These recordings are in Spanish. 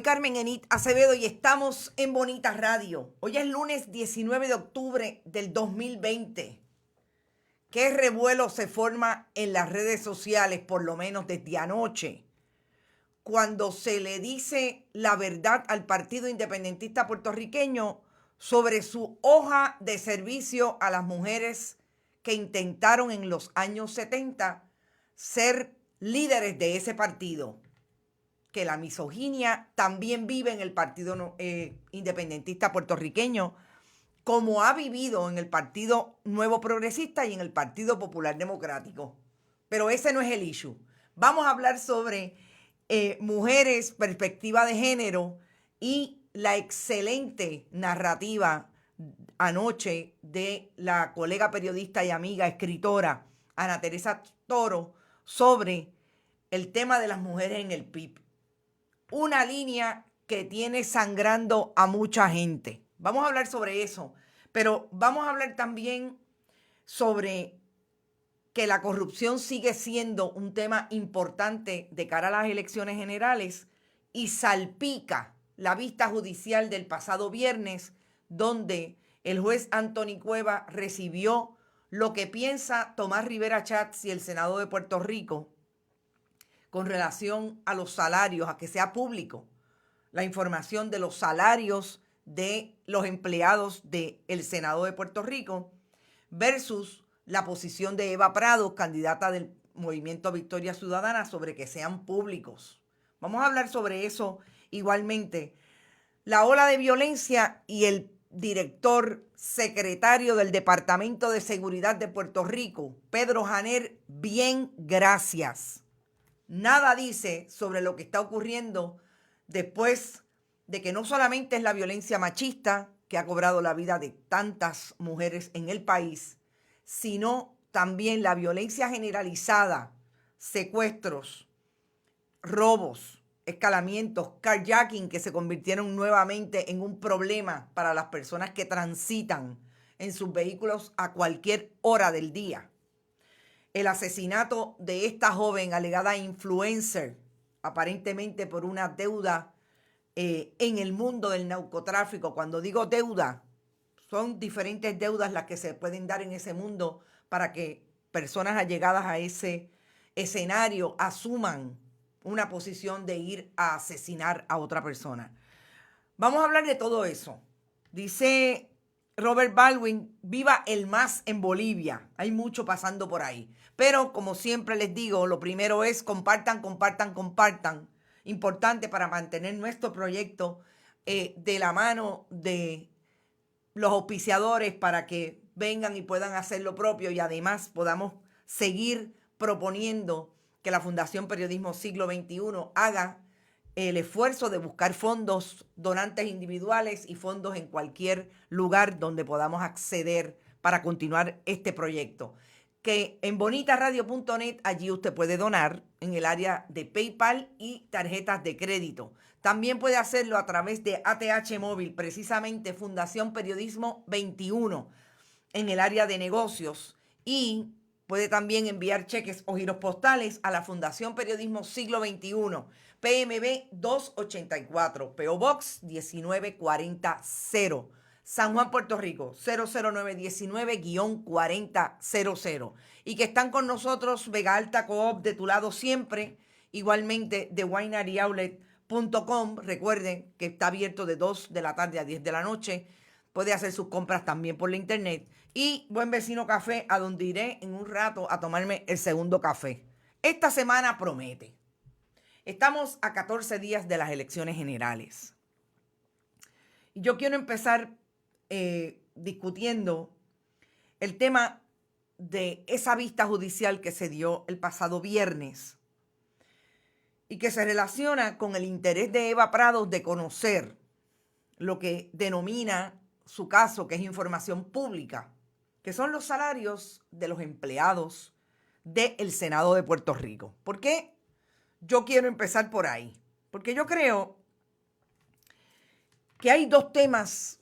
Carmen Enit Acevedo y estamos en Bonita Radio. Hoy es lunes 19 de octubre del 2020. ¿Qué revuelo se forma en las redes sociales, por lo menos desde anoche, cuando se le dice la verdad al Partido Independentista Puertorriqueño sobre su hoja de servicio a las mujeres que intentaron en los años 70 ser líderes de ese partido? Que la misoginia también vive en el Partido Independentista Puertorriqueño, como ha vivido en el Partido Nuevo Progresista y en el Partido Popular Democrático. Pero ese no es el issue. Vamos a hablar sobre mujeres, perspectiva de género y la excelente narrativa anoche de la colega periodista y amiga escritora Ana Teresa Toro sobre el tema de las mujeres en el PIB. Una línea que tiene sangrando a mucha gente. Vamos a hablar sobre eso, pero vamos a hablar también sobre que la corrupción sigue siendo un tema importante de cara a las elecciones generales y salpica la vista judicial del pasado viernes, donde el juez Anthony Cueva recibió lo que piensa Tomás Rivera Chatz y el Senado de Puerto Rico con relación a los salarios, a que sea público la información de los salarios de los empleados del Senado de Puerto Rico versus la posición de Eva Prado, candidata del Movimiento Victoria Ciudadana, sobre que sean públicos. Vamos a hablar sobre eso igualmente. La ola de violencia y el director secretario del Departamento de Seguridad de Puerto Rico, Pedro Janer, bien, gracias. Nada dice sobre lo que está ocurriendo después de que no solamente es la violencia machista que ha cobrado la vida de tantas mujeres en el país, sino también la violencia generalizada, secuestros, robos, escalamientos, carjacking, que se convirtieron nuevamente en un problema para las personas que transitan en sus vehículos a cualquier hora del día. El asesinato de esta joven alegada influencer, aparentemente por una deuda en el mundo del narcotráfico. Cuando digo deuda, son diferentes deudas las que se pueden dar en ese mundo para que personas allegadas a ese escenario asuman una posición de ir a asesinar a otra persona. Vamos a hablar de todo eso. Dice Robert Baldwin, viva el MAS en Bolivia. Hay mucho pasando por ahí. Pero como siempre les digo, lo primero es compartan. Importante para mantener nuestro proyecto de la mano de los auspiciadores para que vengan y puedan hacer lo propio y además podamos seguir proponiendo que la Fundación Periodismo Siglo XXI haga el esfuerzo de buscar fondos, donantes individuales y fondos en cualquier lugar donde podamos acceder para continuar este proyecto. Que en bonitaradio.net, allí usted puede donar en el área de PayPal y tarjetas de crédito. También puede hacerlo a través de ATH Móvil, precisamente Fundación Periodismo 21, en el área de negocios. Y puede también enviar cheques o giros postales a la Fundación Periodismo Siglo XXI, PMB 284, PO Box 19400, San Juan, Puerto Rico, 00919-4000. Y que están con nosotros Vega Alta Coop, de tu lado siempre, igualmente de wineryoutlet.com. Recuerden que está abierto de 2 de la tarde a 10 de la noche. Puede hacer sus compras también por la internet. Y Buen Vecino Café, a donde iré en un rato a tomarme el segundo café. Esta semana promete. Estamos a 14 días de las elecciones generales. Y yo quiero empezar discutiendo el tema de esa vista judicial que se dio el pasado viernes y que se relaciona con el interés de Eva Prado de conocer lo que denomina su caso, que es información pública, que son los salarios de los empleados del Senado de Puerto Rico. ¿Por qué yo quiero empezar por ahí? Porque yo creo que hay dos temas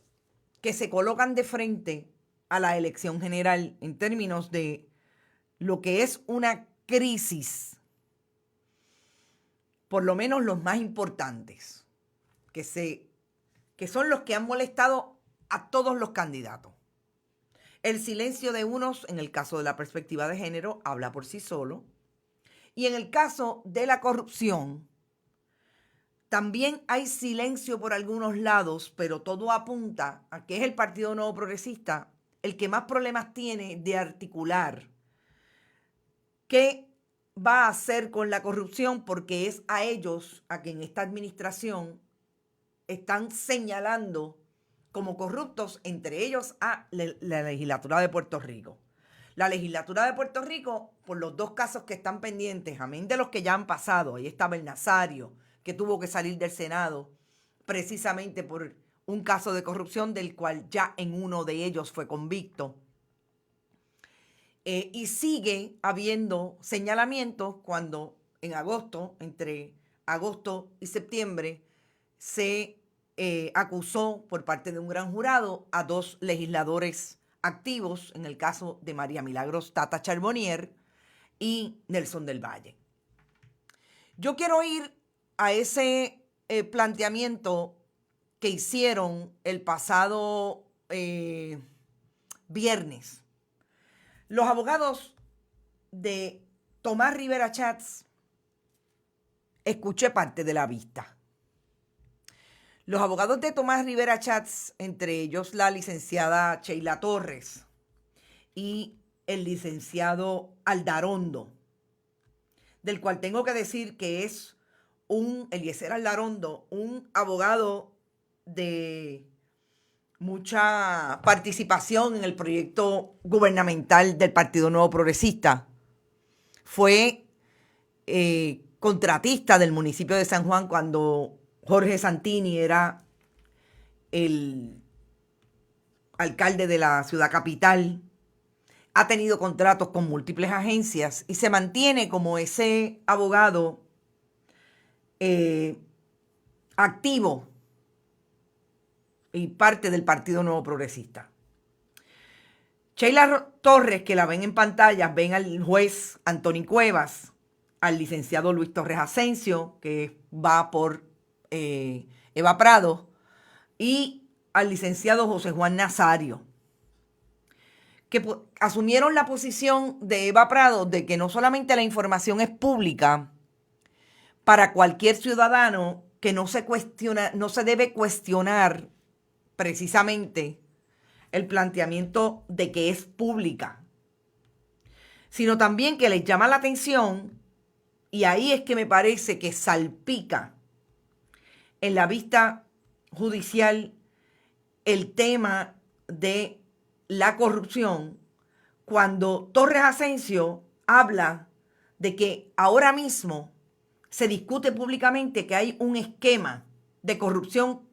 que se colocan de frente a la elección general en términos de lo que es una crisis, por lo menos los más importantes. que son los que han molestado a todos los candidatos. El silencio de unos, en el caso de la perspectiva de género, habla por sí solo. Y en el caso de la corrupción, también hay silencio por algunos lados, pero todo apunta a que es el Partido Nuevo Progresista el que más problemas tiene de articular qué va a hacer con la corrupción, porque es a ellos a quien esta administración están señalando como corruptos, entre ellos a la legislatura de Puerto Rico. La legislatura de Puerto Rico, por los dos casos que están pendientes, amén de los que ya han pasado, ahí estaba el Nazario, que tuvo que salir del Senado precisamente por un caso de corrupción del cual ya en uno de ellos fue convicto. Y sigue habiendo señalamientos cuando en agosto, entre agosto y septiembre, se acusó por parte de un gran jurado a 2 legisladores activos, en el caso de María Milagros Tata Charbonnier y Nelson del Valle. Yo quiero ir a ese planteamiento que hicieron el pasado viernes los abogados de Tomás Rivera Chats. Escuché parte de la vista. Los abogados de Tomás Rivera Chats, entre ellos la licenciada Sheila Torres y el licenciado Aldarondo, del cual tengo que decir que es Eliezer Aldarondo, un abogado de mucha participación en el proyecto gubernamental del Partido Nuevo Progresista. Fue contratista del municipio de San Juan cuando Jorge Santini era el alcalde de la ciudad capital. Ha tenido contratos con múltiples agencias y se mantiene como ese abogado activo y parte del Partido Nuevo Progresista. Sheila Torres, que la ven en pantalla, ven al juez Anthony Cuevas, al licenciado Luis Torres Asencio, que va por Eva Prado, y al licenciado José Juan Nazario, que asumieron la posición de Eva Prado de que no solamente la información es pública para cualquier ciudadano, que no se debe cuestionar precisamente el planteamiento de que es pública, sino también que les llama la atención, y ahí es que me parece que salpica en la vista judicial el tema de la corrupción, cuando Torres Asencio habla de que ahora mismo se discute públicamente que hay un esquema de corrupción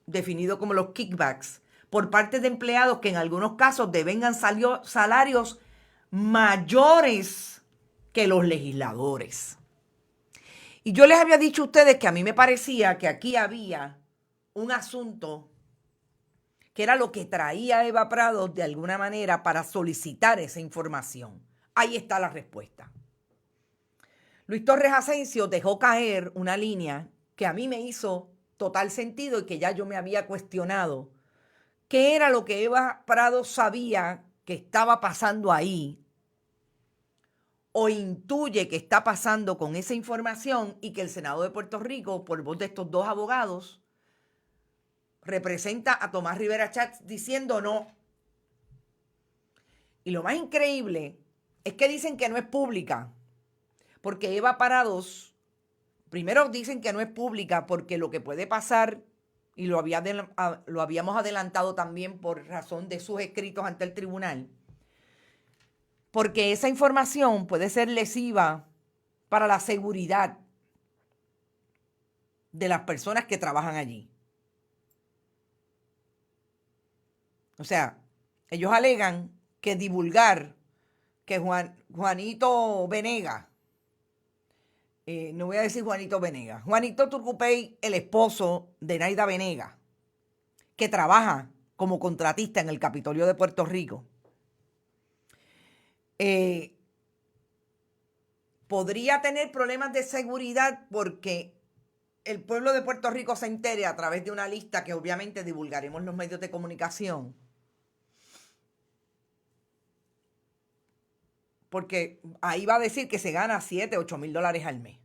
definido como los kickbacks por parte de empleados que en algunos casos devengan salarios mayores que los legisladores. Y yo les había dicho a ustedes que a mí me parecía que aquí había un asunto que era lo que traía Eva Prado de alguna manera para solicitar esa información. Ahí está la respuesta. Luis Torres Asencio dejó caer una línea que a mí me hizo total sentido y que ya yo me había cuestionado. ¿Qué era lo que Eva Prado sabía que estaba pasando ahí? O intuye que está pasando con esa información y que el Senado de Puerto Rico, por voz de estos 2 abogados, representa a Tomás Rivera Chats diciendo no. Y lo más increíble es que dicen que no es pública, porque Eva Prados, primero dicen que no es pública porque lo que puede pasar, y lo habíamos adelantado también por razón de sus escritos ante el tribunal, porque esa información puede ser lesiva para la seguridad de las personas que trabajan allí. O sea, ellos alegan que divulgar que Juanito Venegas, no voy a decir Juanito Venegas, Juanito Turcupey, el esposo de Naida Venegas, que trabaja como contratista en el Capitolio de Puerto Rico, podría tener problemas de seguridad porque el pueblo de Puerto Rico se entere a través de una lista que obviamente divulgaremos en los medios de comunicación. Porque ahí va a decir que se gana 7, 8 mil dólares al mes.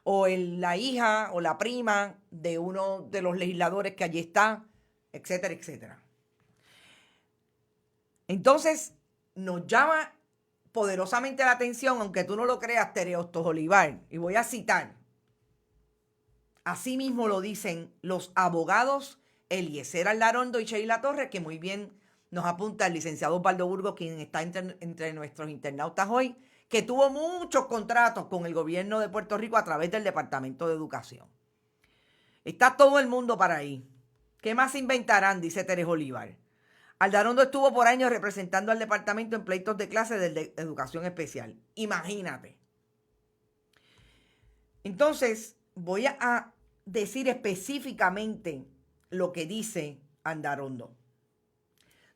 O la hija o la prima de uno de los legisladores que allí está, etcétera, etcétera. Entonces, nos llama poderosamente la atención, aunque tú no lo creas, Tere Hostos Olivar, y voy a citar. Así mismo lo dicen los abogados Eliezer Aldarondo y Sheila Torres, que muy bien nos apunta el licenciado Osvaldo Burgos, quien está entre nuestros internautas hoy, que tuvo muchos contratos con el gobierno de Puerto Rico a través del Departamento de Educación. Está todo el mundo para ahí. ¿Qué más inventarán? Dice Teres Olivar. Aldarondo estuvo por años representando al departamento en pleitos de clase de educación especial. Imagínate. Entonces, voy a decir específicamente lo que dice Aldarondo.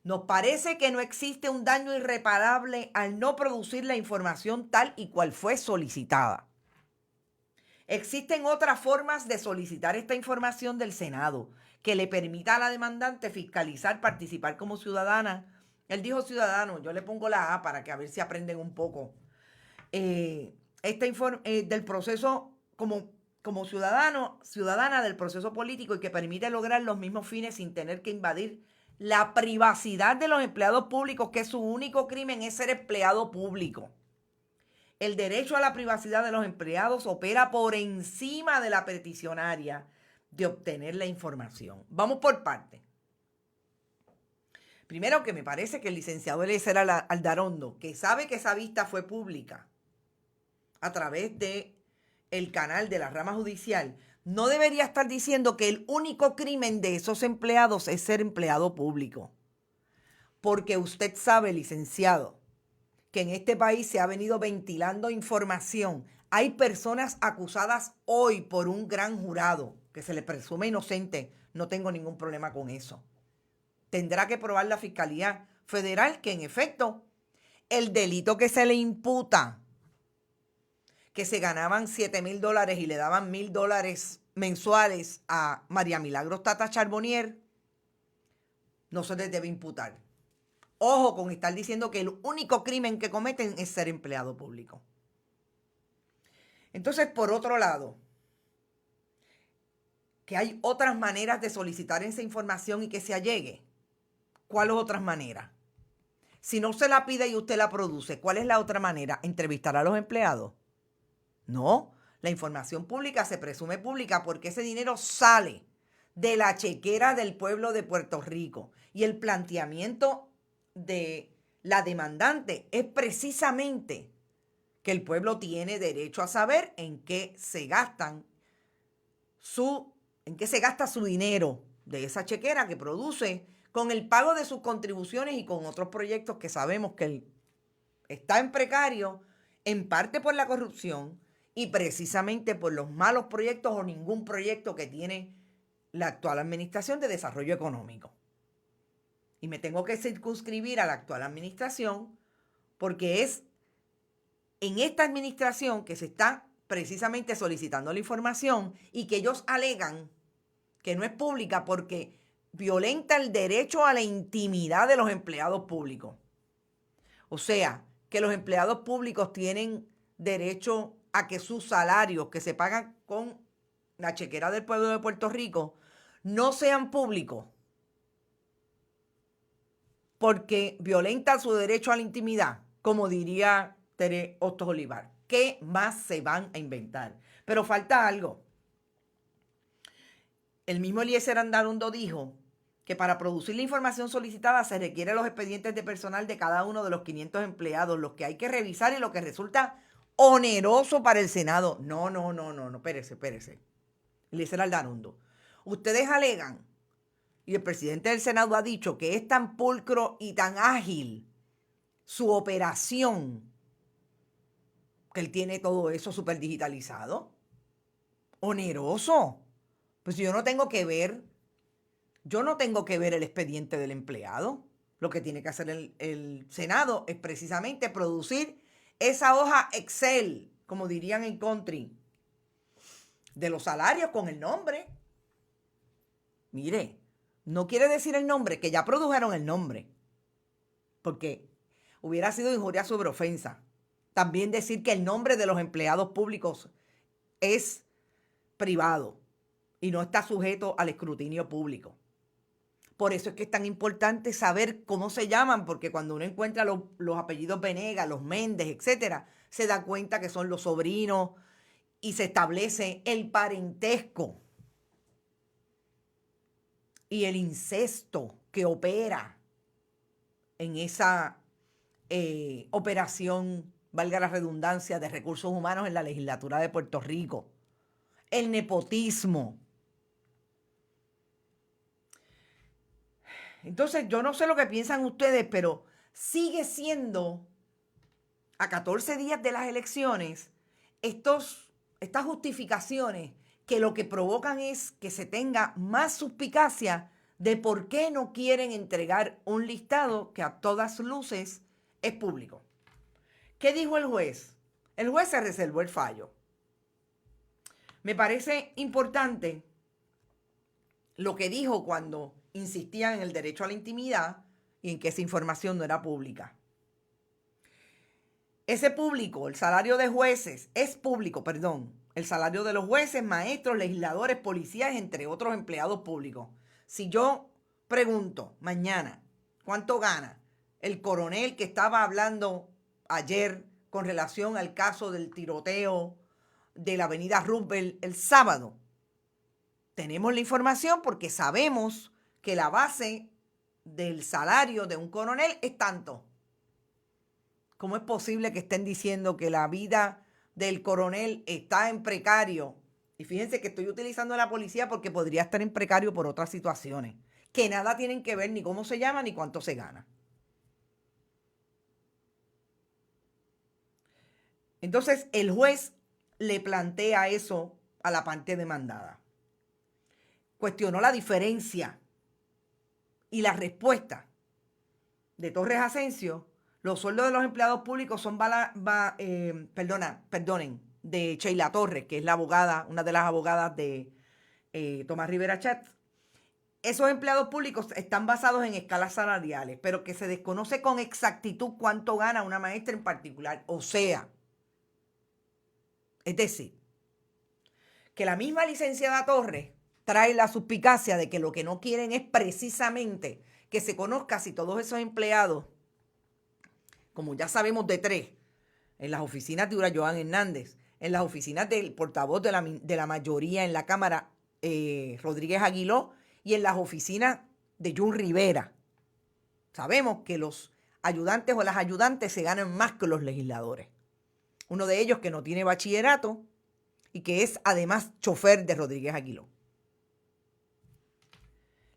Nos parece que no existe un daño irreparable al no producir la información tal y cual fue solicitada. Existen otras formas de solicitar esta información del Senado que le permita a la demandante fiscalizar, participar como ciudadana. Él dijo ciudadano, yo le pongo la A para que a ver si aprenden un poco. Del proceso como ciudadana del proceso político y que permite lograr los mismos fines sin tener que invadir la privacidad de los empleados públicos, que su único crimen es ser empleado público. El derecho a la privacidad de los empleados opera por encima de la peticionaria de obtener la información. Vamos por partes. Primero, que me parece que el licenciado Eliezer Aldarondo, que sabe que esa vista fue pública a través de el canal de la rama judicial, no debería estar diciendo que el único crimen de esos empleados es ser empleado público. Porque usted sabe, licenciado, que en este país se ha venido ventilando información. Hay personas acusadas hoy por un gran jurado que se les presume inocente. No tengo ningún problema con eso. Tendrá que probar la Fiscalía Federal que en efecto el delito que se le imputa, que se ganaban 7 mil dólares y le daban $1,000 mensuales a María Milagros Tata Charbonnier, no se les debe imputar. Ojo con estar diciendo que el único crimen que cometen es ser empleado público. Entonces, por otro lado, que hay otras maneras de solicitar esa información y que se allegue. ¿Cuáles otras maneras? Si no se la pide y usted la produce, ¿cuál es la otra manera? ¿Entrevistar a los empleados? No, la información pública se presume pública porque ese dinero sale de la chequera del pueblo de Puerto Rico. Y el planteamiento de la demandante es precisamente que el pueblo tiene derecho a saber en qué se gasta su dinero de esa chequera que produce con el pago de sus contribuciones y con otros proyectos que sabemos que está en precario, en parte por la corrupción y precisamente por los malos proyectos o ningún proyecto que tiene la actual administración de desarrollo económico. Y me tengo que circunscribir a la actual administración porque es en esta administración que se está precisamente solicitando la información y que ellos alegan que no es pública porque violenta el derecho a la intimidad de los empleados públicos. O sea, que los empleados públicos tienen derecho a que sus salarios que se pagan con la chequera del pueblo de Puerto Rico no sean públicos porque violenta su derecho a la intimidad, como diría Tere Hostos Olivar. ¿Qué más se van a inventar? Pero falta algo. El mismo Eliezer Aldarondo dijo que para producir la información solicitada se requieren los expedientes de personal de cada uno de los 500 empleados, los que hay que revisar y lo que resulta oneroso para el Senado. No, espérese. Eliezer Aldarondo. Ustedes alegan, y el presidente del Senado ha dicho que es tan pulcro y tan ágil su operación, que él tiene todo eso súper digitalizado. Oneroso. Pues yo no tengo que ver el expediente del empleado. Lo que tiene que hacer el Senado es precisamente producir esa hoja Excel, como dirían en country, de los salarios con el nombre. Mire, no quiere decir el nombre, que ya produjeron el nombre, porque hubiera sido injuria sobre ofensa. También decir que el nombre de los empleados públicos es privado y no está sujeto al escrutinio público. Por eso es que es tan importante saber cómo se llaman, porque cuando uno encuentra los apellidos Venegas, los Méndez, etcétera, se da cuenta que son los sobrinos y se establece el parentesco y el incesto que opera en esa operación, valga la redundancia, de recursos humanos en la legislatura de Puerto Rico. El nepotismo. Entonces, yo no sé lo que piensan ustedes, pero sigue siendo, a 14 días de las elecciones, estas justificaciones que lo que provocan es que se tenga más suspicacia de por qué no quieren entregar un listado que a todas luces es público. ¿Qué dijo el juez? El juez se reservó el fallo. Me parece importante lo que dijo cuando insistían en el derecho a la intimidad y en que esa información no era pública. Ese público, el salario de jueces, es público, perdón. El salario de los jueces, maestros, legisladores, policías, entre otros empleados públicos. Si yo pregunto mañana, ¿cuánto gana el coronel que estaba hablando ayer con relación al caso del tiroteo de la avenida Roosevelt el sábado? Tenemos la información porque sabemos que la base del salario de un coronel es tanto. ¿Cómo es posible que estén diciendo que la vida del coronel está en precario? Y fíjense que estoy utilizando a la policía porque podría estar en precario por otras situaciones, que nada tienen que ver ni cómo se llama ni cuánto se gana. Entonces, el juez le plantea eso a la parte demandada. Cuestionó la diferencia y la respuesta de Torres Asencio. Los sueldos de los empleados públicos son, de Sheila Torres, que es la abogada, una de las abogadas de Tomás Rivera Chatz. Esos empleados públicos están basados en escalas salariales, pero que se desconoce con exactitud cuánto gana una maestra en particular. O sea, es decir, que la misma licenciada Torres trae la suspicacia de que lo que no quieren es precisamente que se conozca si todos esos empleados, como ya sabemos de 3, en las oficinas de Joan Hernández, en las oficinas del portavoz de la mayoría en la Cámara, Rodríguez Aguiló, y en las oficinas de Jun Rivera. Sabemos que los ayudantes o las ayudantes se ganan más que los legisladores. Uno de ellos que no tiene bachillerato y que es además chofer de Rodríguez Aguiló.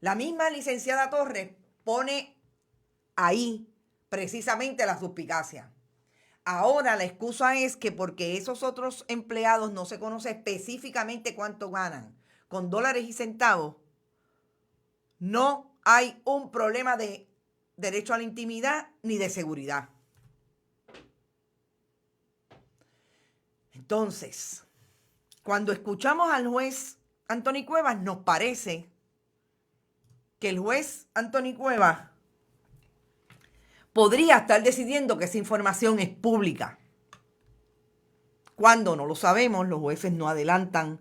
La misma licenciada Torres pone ahí precisamente la suspicacia. Ahora la excusa es que porque esos otros empleados no se conoce específicamente cuánto ganan con dólares y centavos, no hay un problema de derecho a la intimidad ni de seguridad. Entonces, cuando escuchamos al juez Anthony Cuevas, nos parece que el juez Anthony Cuevas podría estar decidiendo que esa información es pública. Cuando no lo sabemos, los jueces no adelantan.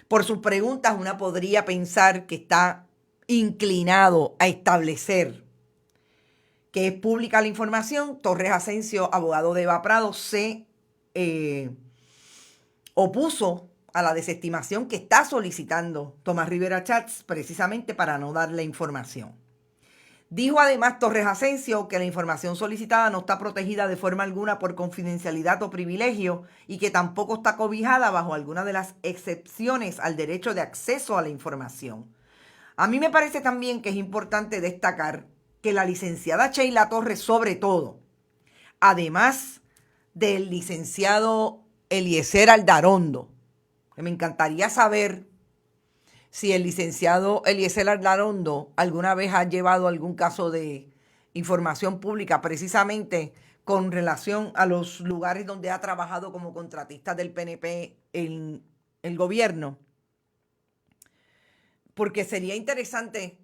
Por sus preguntas, una podría pensar que está inclinado a establecer que es pública la información. Torres Asencio, abogado de Eva Prado, se opuso a la desestimación que está solicitando Tomás Rivera Chatz precisamente para no dar la información. Dijo además Torres Asencio que la información solicitada no está protegida de forma alguna por confidencialidad o privilegio y que tampoco está cobijada bajo alguna de las excepciones al derecho de acceso a la información. A mí me parece también que es importante destacar que la licenciada Sheila Torres, sobre todo, además del licenciado Eliezer Aldarondo, que me encantaría saber si el licenciado Eliezer Aldarondo alguna vez ha llevado algún caso de información pública precisamente con relación a los lugares donde ha trabajado como contratista del PNP en el gobierno, porque sería interesante.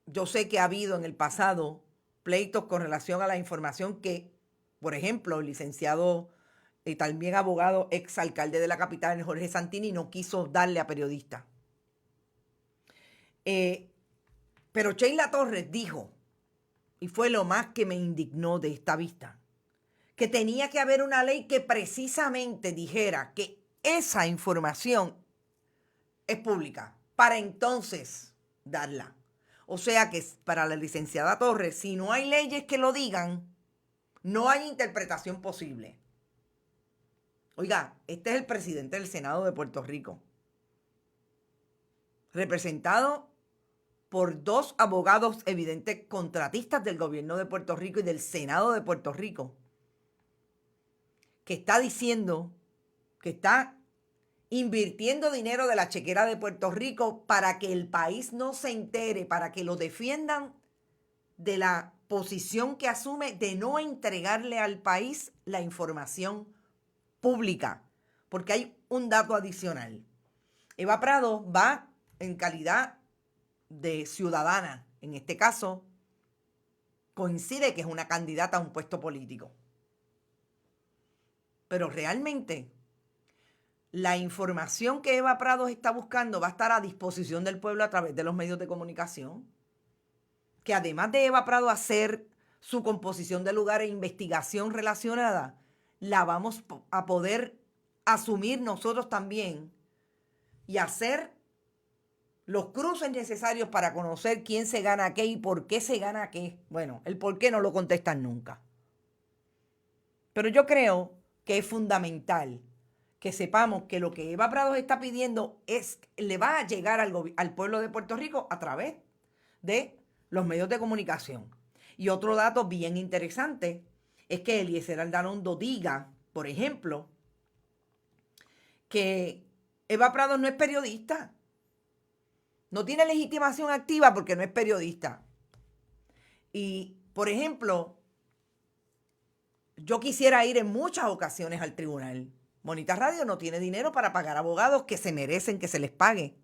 Yo sé que ha habido en el pasado pleitos con relación a la información que, por ejemplo, el licenciado y también abogado, exalcalde de la capital, Jorge Santini, no quiso darle a periodistas. Pero Sheila Torres dijo, y fue lo más que me indignó de esta vista, que tenía que haber una ley que precisamente dijera que esa información es pública para entonces darla. O sea que para la licenciada Torres, si no hay leyes que lo digan, no hay interpretación posible. Oiga, este es el presidente del Senado de Puerto Rico, representado por dos abogados evidentes contratistas del gobierno de Puerto Rico y del Senado de Puerto Rico, que está diciendo que está invirtiendo dinero de la chequera de Puerto Rico para que el país no se entere, para que lo defiendan de la posición que asume de no entregarle al país la información pública. Porque hay un dato adicional. Eva Prado va en calidad de ciudadana. En este caso, coincide que es una candidata a un puesto político. Pero realmente la información que Eva Prado está buscando va a estar a disposición del pueblo a través de los medios de comunicación. Que además de Eva Prado hacer su composición de lugar e investigación relacionada, la vamos a poder asumir nosotros también y hacer los cruces necesarios para conocer quién se gana qué y por qué se gana qué. Bueno, el por qué no lo contestan nunca. Pero yo creo que es fundamental que sepamos que lo que Eva Prado está pidiendo le va a llegar al pueblo de Puerto Rico a través de los medios de comunicación. Y otro dato bien interesante es que Eliezer Aldanondo diga, por ejemplo, que Eva Prado no es periodista. No tiene legitimación activa porque no es periodista. Y, por ejemplo, yo quisiera ir en muchas ocasiones al tribunal. Bonita Radio no tiene dinero para pagar abogados que se merecen que se les pague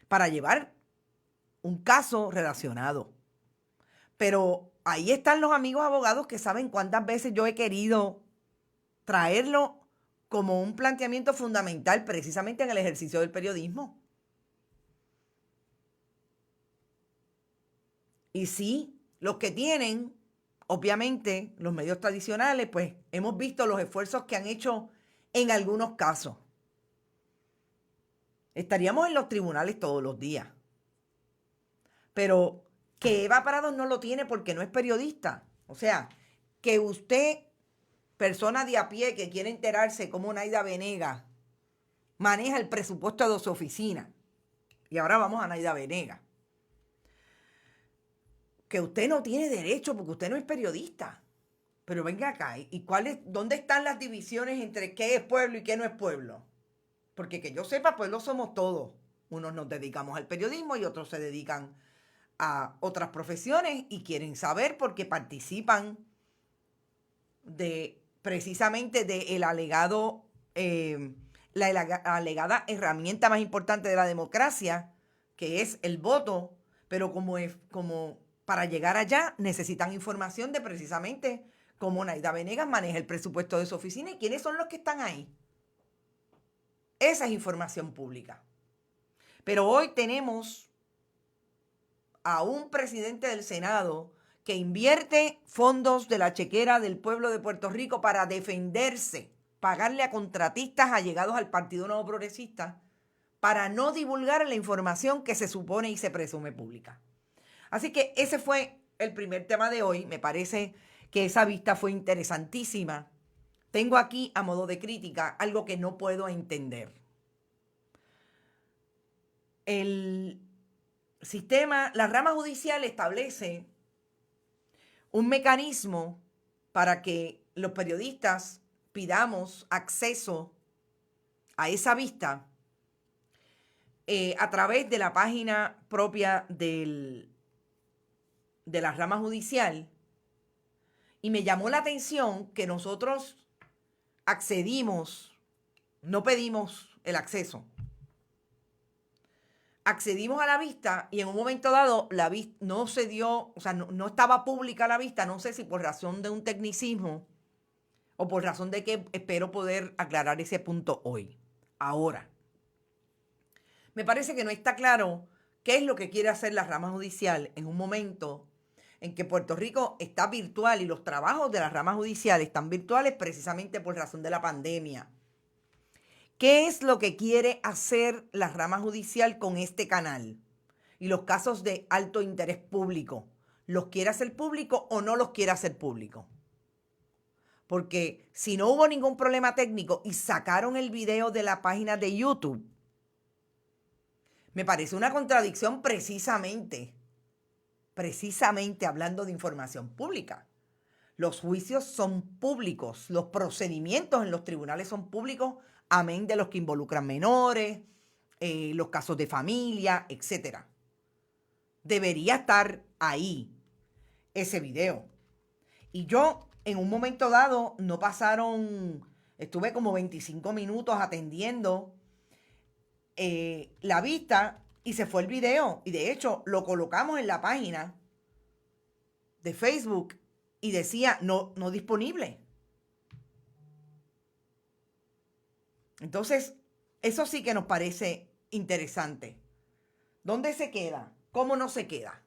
para llevar un caso relacionado. Pero ahí están los amigos abogados que saben cuántas veces yo he querido traerlo como un planteamiento fundamental precisamente en el ejercicio del periodismo. Y sí, los que tienen, obviamente, los medios tradicionales, pues hemos visto los esfuerzos que han hecho en algunos casos. Estaríamos en los tribunales todos los días. Pero que Eva Prado no lo tiene porque no es periodista. O sea, que usted, persona de a pie que quiere enterarse cómo Naida Venegas maneja el presupuesto de su oficina. Y ahora vamos a Naida Venegas. Que usted no tiene derecho porque usted no es periodista. Pero venga acá, ¿y dónde están las divisiones entre qué es pueblo y qué no es pueblo? Porque que yo sepa, pueblo somos todos. Unos nos dedicamos al periodismo y otros se dedican a otras profesiones y quieren saber porque participan precisamente de la alegada herramienta más importante de la democracia, que es el voto, pero como para llegar allá necesitan información de precisamente cómo Naida Venegas maneja el presupuesto de su oficina y quiénes son los que están ahí. Esa es información pública. Pero hoy tenemos a un presidente del Senado que invierte fondos de la chequera del pueblo de Puerto Rico para defenderse, pagarle a contratistas allegados al Partido Nuevo Progresista para no divulgar la información que se supone y se presume pública. Así que ese fue el primer tema de hoy. Me parece que esa vista fue interesantísima. Tengo aquí, a modo de crítica, algo que no puedo entender. El sistema, la rama judicial establece un mecanismo para que los periodistas pidamos acceso a esa vista a través de la página propia de la rama judicial. Y me llamó la atención que nosotros accedimos, no pedimos el acceso. Accedimos a la vista y en un momento dado la vista no se dio, o sea, no estaba pública la vista, no sé si por razón de un tecnicismo o por razón de que espero poder aclarar ese punto hoy. Ahora, me parece que no está claro qué es lo que quiere hacer la rama judicial en un momento en que Puerto Rico está virtual y los trabajos de la rama judicial están virtuales precisamente por razón de la pandemia. ¿Qué es lo que quiere hacer la rama judicial con este canal? Y los casos de alto interés público, ¿los quiere hacer público o no los quiere hacer público? Porque si no hubo ningún problema técnico y sacaron el video de la página de YouTube, me parece una contradicción precisamente hablando de información pública. Los juicios son públicos, los procedimientos en los tribunales son públicos, amén de los que involucran menores, los casos de familia, etc. Debería estar ahí ese video. Y yo, en un momento dado, estuve como 25 minutos atendiendo la vista y se fue el video. Y de hecho, lo colocamos en la página de Facebook y decía no disponible. Entonces, eso sí que nos parece interesante. ¿Dónde se queda? ¿Cómo no se queda?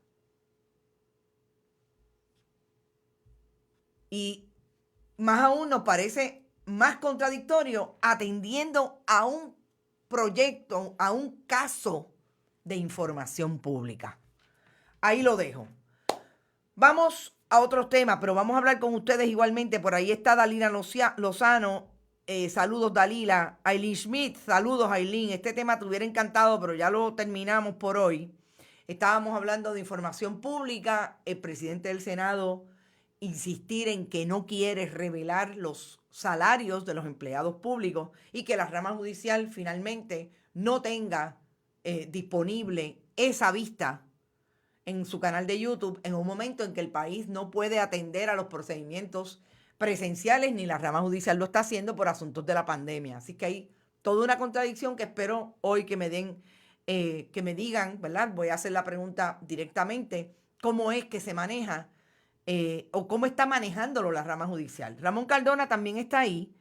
Y más aún nos parece más contradictorio atendiendo a un proyecto, a un caso de información pública. Ahí lo dejo. Vamos a otros temas, pero vamos a hablar con ustedes igualmente. Por ahí está Dalila Lozano. Saludos, Dalila. Aileen Schmidt, saludos, Aileen. Este tema te hubiera encantado, pero ya lo terminamos por hoy. Estábamos hablando de información pública. El presidente del Senado insistir en que no quiere revelar los salarios de los empleados públicos y que la rama judicial finalmente no tenga disponible esa vista en su canal de YouTube en un momento en que el país no puede atender a los procedimientos presenciales ni la rama judicial lo está haciendo por asuntos de la pandemia. Así que hay toda una contradicción que espero hoy que me digan, ¿verdad? Voy a hacer la pregunta directamente, ¿cómo es que se maneja o cómo está manejándolo la rama judicial? Ramón Cardona también está ahí.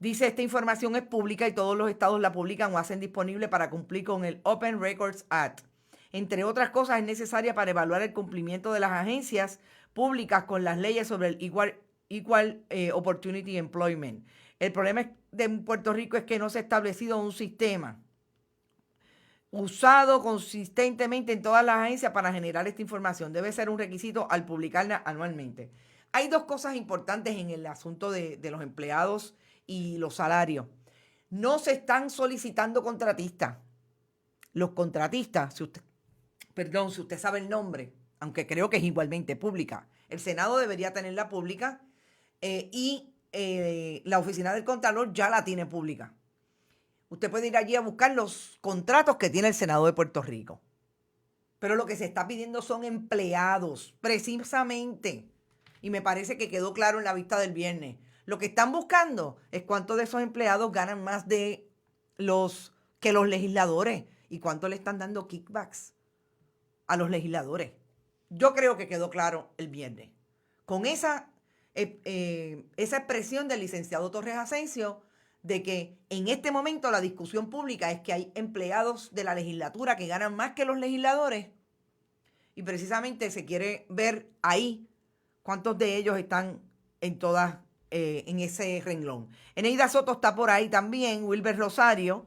Dice, esta información es pública y todos los estados la publican o hacen disponible para cumplir con el Open Records Act. Entre otras cosas, es necesaria para evaluar el cumplimiento de las agencias públicas con las leyes sobre el Equal Opportunity Employment. El problema de Puerto Rico es que no se ha establecido un sistema usado consistentemente en todas las agencias para generar esta información. Debe ser un requisito al publicarla anualmente. Hay dos cosas importantes en el asunto de los empleados y los salarios. No se están solicitando contratistas. Los contratistas, si usted sabe el nombre, aunque creo que es igualmente pública. El Senado debería tenerla pública y la oficina del Contralor ya la tiene pública. Usted puede ir allí a buscar los contratos que tiene el Senado de Puerto Rico. Pero lo que se está pidiendo son empleados, precisamente. Y me parece que quedó claro en la vista del viernes. Lo que están buscando es cuántos de esos empleados ganan más que los legisladores y cuánto le están dando kickbacks a los legisladores. Yo creo que quedó claro el viernes. Con esa expresión del licenciado Torres Asencio de que en este momento la discusión pública es que hay empleados de la legislatura que ganan más que los legisladores y precisamente se quiere ver ahí cuántos de ellos están en ese renglón. Eneida Soto está por ahí también, Wilber Rosario.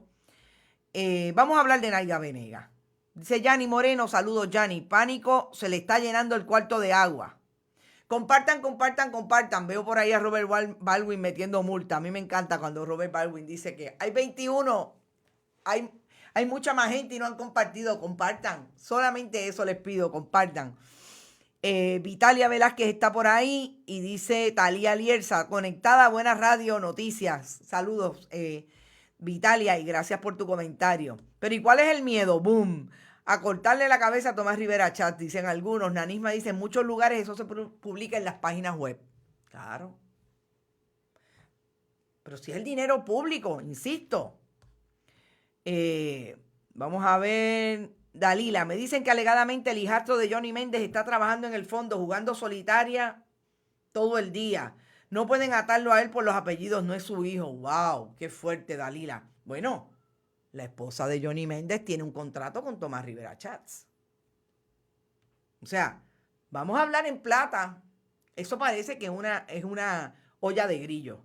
Vamos a hablar de Naida Venegas. Dice Yanni Moreno, saludos Yanni. Pánico, se le está llenando el cuarto de agua. Compartan. Veo por ahí a Robert Baldwin metiendo multa. A mí me encanta cuando Robert Baldwin dice que hay 21. Hay mucha más gente y no han compartido. Compartan. Solamente eso les pido, compartan. Vitalia Velázquez está por ahí y dice Talía Lierza, conectada a Buena Radio Noticias. Saludos, Vitalia, y gracias por tu comentario. Pero ¿y cuál es el miedo? ¡Boom! A cortarle la cabeza a Tomás Rivera Chat, dicen algunos. Nanisma dice, en muchos lugares eso se publica en las páginas web. Claro. Pero si es el dinero público, insisto. Vamos a ver. Dalila, me dicen que alegadamente el hijastro de Johnny Méndez está trabajando en el fondo, jugando solitaria todo el día. No pueden atarlo a él por los apellidos, no es su hijo. ¡Wow! ¡Qué fuerte, Dalila! Bueno, la esposa de Johnny Méndez tiene un contrato con Tomás Rivera Chats. O sea, vamos a hablar en plata. Eso parece que es una olla de grillo.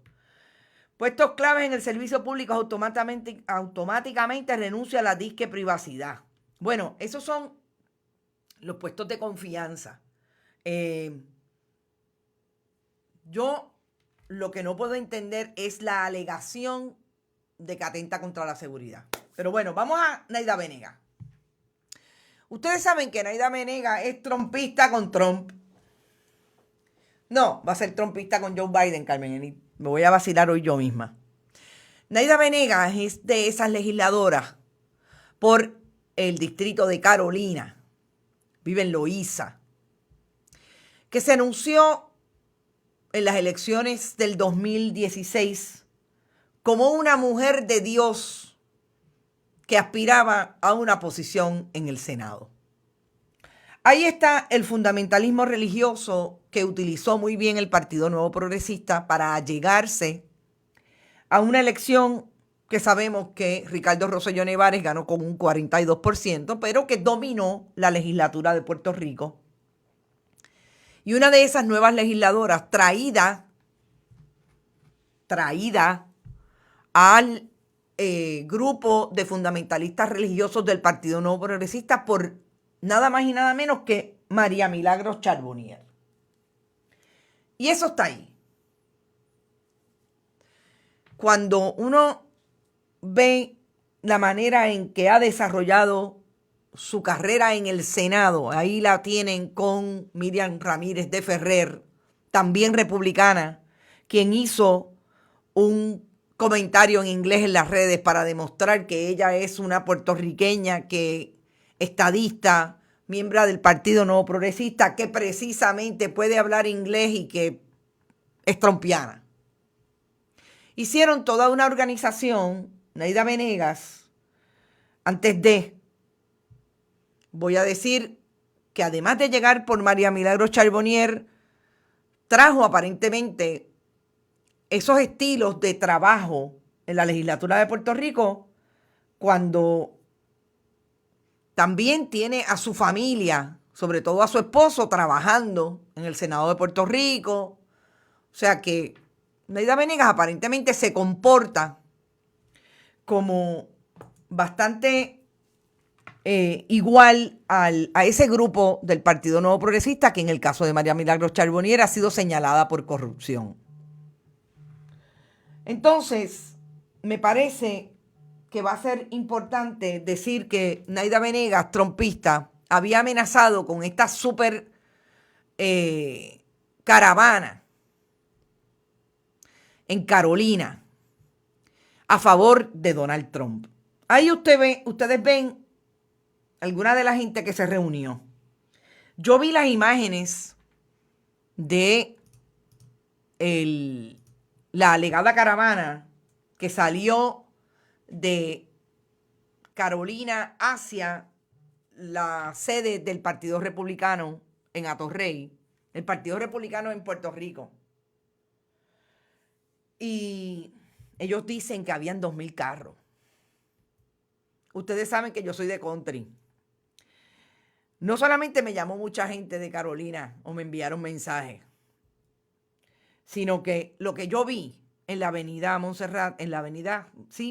Puestos claves en el servicio público automáticamente renuncia a la disque privacidad. Bueno, esos son los puestos de confianza. Yo lo que no puedo entender es la alegación de que atenta contra la seguridad. Pero bueno, vamos a Nayda Venegas. Ustedes saben que Nayda Venegas es trompista con Trump. No, va a ser trompista con Joe Biden, Carmen. Me voy a vacilar hoy yo misma. Nayda Venegas es de esas legisladoras por el distrito de Carolina. Vive en Loíza. Que se anunció en las elecciones del 2016 como una mujer de Dios que aspiraba a una posición en el Senado. Ahí está el fundamentalismo religioso que utilizó muy bien el Partido Nuevo Progresista para allegarse a una elección que sabemos que Ricardo Rosselló Nevares ganó con un 42%, pero que dominó la legislatura de Puerto Rico. Y una de esas nuevas legisladoras traída al grupo de fundamentalistas religiosos del Partido Nuevo Progresista por nada más y nada menos que María Milagros Charbonnier. Y eso está ahí. Cuando uno ve la manera en que ha desarrollado su carrera en el Senado, ahí la tienen con Miriam Ramírez de Ferrer, también republicana, quien hizo un comentario en inglés en las redes para demostrar que ella es una puertorriqueña que estadista, miembro del Partido Nuevo Progresista, que precisamente puede hablar inglés y que es trumpiana. Hicieron toda una organización, Nayda Venegas, voy a decir que además de llegar por María Milagros Charbonnier, trajo aparentemente esos estilos de trabajo en la legislatura de Puerto Rico cuando también tiene a su familia, sobre todo a su esposo, trabajando en el Senado de Puerto Rico. O sea que Nayda Venegas aparentemente se comporta como bastante igual a ese grupo del Partido Nuevo Progresista que en el caso de María Milagros Charbonnier ha sido señalada por corrupción. Entonces, me parece que va a ser importante decir que Nayda Venegas, trompista, había amenazado con esta súper caravana en Carolina a favor de Donald Trump. Ahí ustedes ven alguna de la gente que se reunió. Yo vi las imágenes de la alegada caravana que salió de Carolina hacia la sede del Partido Republicano en Atorrey, el Partido Republicano en Puerto Rico. Y ellos dicen que habían 2,000 carros. Ustedes saben que yo soy de country. No solamente me llamó mucha gente de Carolina o me enviaron mensajes, sino que lo que yo vi en la avenida Monserrate,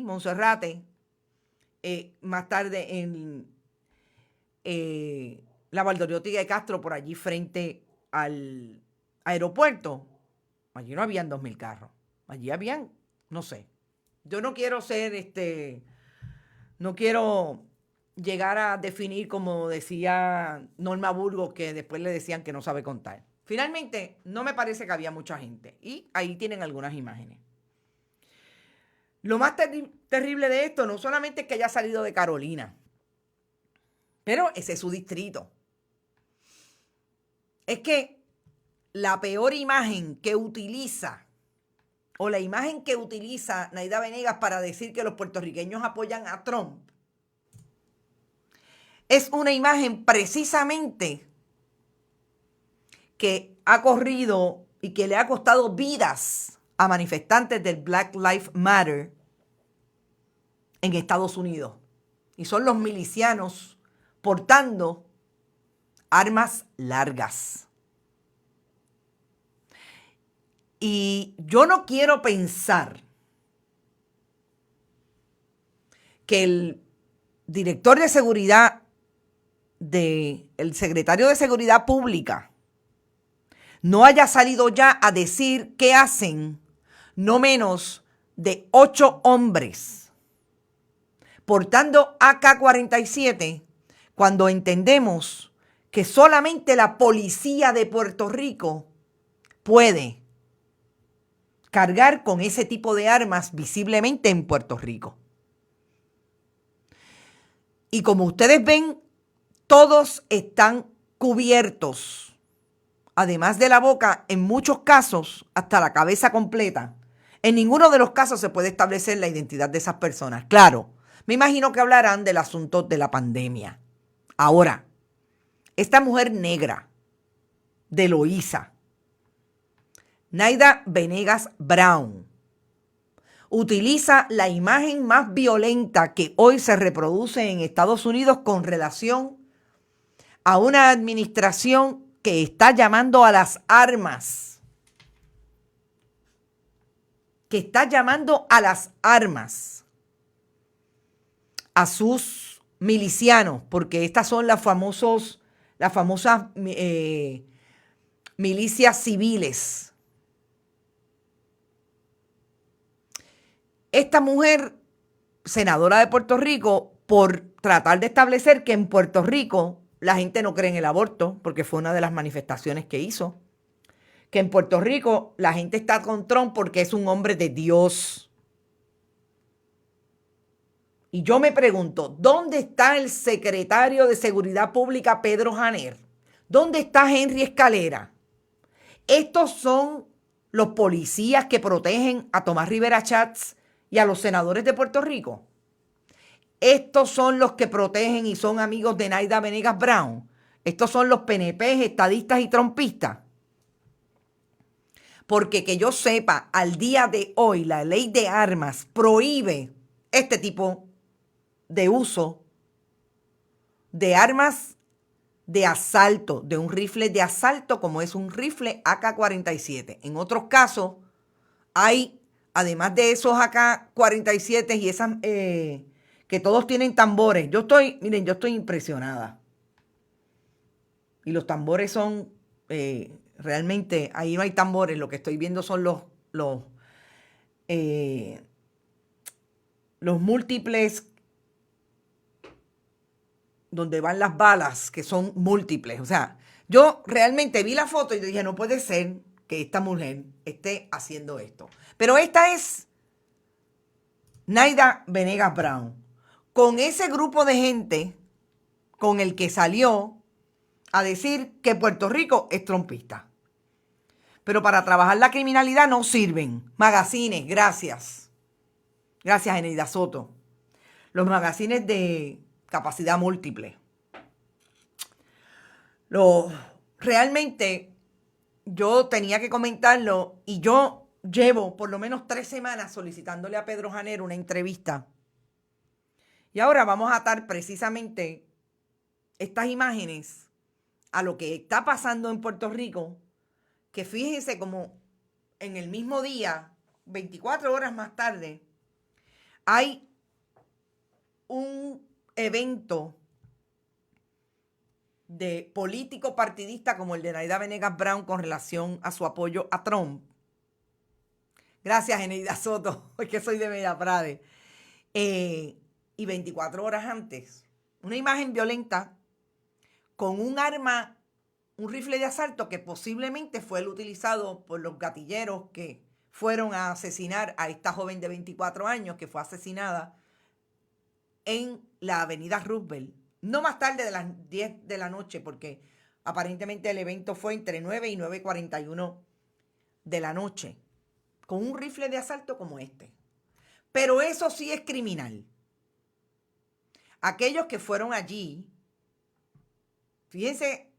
Monserrate, más tarde en la Valdoriotti de Castro, por allí frente al aeropuerto, allí no habían 2,000 carros. Allí habían, no sé. Yo no quiero no quiero llegar a definir, como decía Norma Burgos, que después le decían que no sabe contar. Finalmente, no me parece que había mucha gente. Y ahí tienen algunas imágenes. Lo más terrible de esto no solamente es que haya salido de Carolina, pero ese es su distrito. Es que la peor imagen que utiliza o la imagen que utiliza Nayda Venegas para decir que los puertorriqueños apoyan a Trump es una imagen precisamente que ha corrido y que le ha costado vidas a manifestantes del Black Lives Matter en Estados Unidos. Y son los milicianos portando armas largas. Y yo no quiero pensar que el director de seguridad el secretario de Seguridad Pública no haya salido ya a decir qué hacen no menos de 8 hombres portando AK-47 cuando entendemos que solamente la policía de Puerto Rico puede cargar con ese tipo de armas visiblemente en Puerto Rico. Y como ustedes ven, todos están cubiertos, además de la boca, en muchos casos, hasta la cabeza completa. En ninguno de los casos se puede establecer la identidad de esas personas. Claro, me imagino que hablarán del asunto de la pandemia. Ahora, esta mujer negra de Loíza, Nayda Venegas Brown, utiliza la imagen más violenta que hoy se reproduce en Estados Unidos con relación a una administración que está llamando a las armas, a sus milicianos, porque estas son las famosas milicias civiles. Esta mujer, senadora de Puerto Rico, por tratar de establecer que en Puerto Rico la gente no cree en el aborto, porque fue una de las manifestaciones que hizo, que en Puerto Rico la gente está con Trump porque es un hombre de Dios. Y yo me pregunto, ¿dónde está el secretario de Seguridad Pública, Pedro Janer? ¿Dónde está Henry Escalera? Estos son los policías que protegen a Tomás Rivera Schatz y a los senadores de Puerto Rico. Estos son los que protegen y son amigos de Nayda Venegas Brown. Estos son los PNP, estadistas y trumpistas. Porque que yo sepa, al día de hoy, la ley de armas prohíbe este tipo de uso de armas de asalto, de un rifle de asalto como es un rifle AK-47. En otros casos, hay, además de esos AK-47 y esas que todos tienen tambores. Miren, yo estoy impresionada. Y los tambores son, realmente, ahí no hay tambores, lo que estoy viendo son los múltiples, donde van las balas, que son múltiples. O sea, yo realmente vi la foto y dije, no puede ser que esta mujer esté haciendo esto. Pero esta es Nayda Venegas Brown, con ese grupo de gente con el que salió a decir que Puerto Rico es trumpista. Pero para trabajar la criminalidad no sirven. Magazines, gracias. Gracias, Eneida Soto. Los magazines de capacidad múltiple. Realmente yo tenía que comentarlo y yo llevo por lo menos 3 semanas solicitándole a Pedro Janer una entrevista. Y ahora vamos a atar precisamente estas imágenes a lo que está pasando en Puerto Rico, que fíjense como en el mismo día, 24 horas más tarde, hay un evento de político partidista como el de Nayda Venegas Brown con relación a su apoyo a Trump. Gracias, Eneida Soto, es que soy de Bella Prade. Y 24 horas antes, una imagen violenta con un arma, un rifle de asalto que posiblemente fue el utilizado por los gatilleros que fueron a asesinar a esta joven de 24 años que fue asesinada en la avenida Roosevelt. No más tarde de las 10 de la noche, porque aparentemente el evento fue entre 9 y 9:41 de la noche. con un rifle de asalto como este. Pero eso sí es criminal. Aquellos que fueron allí, fíjense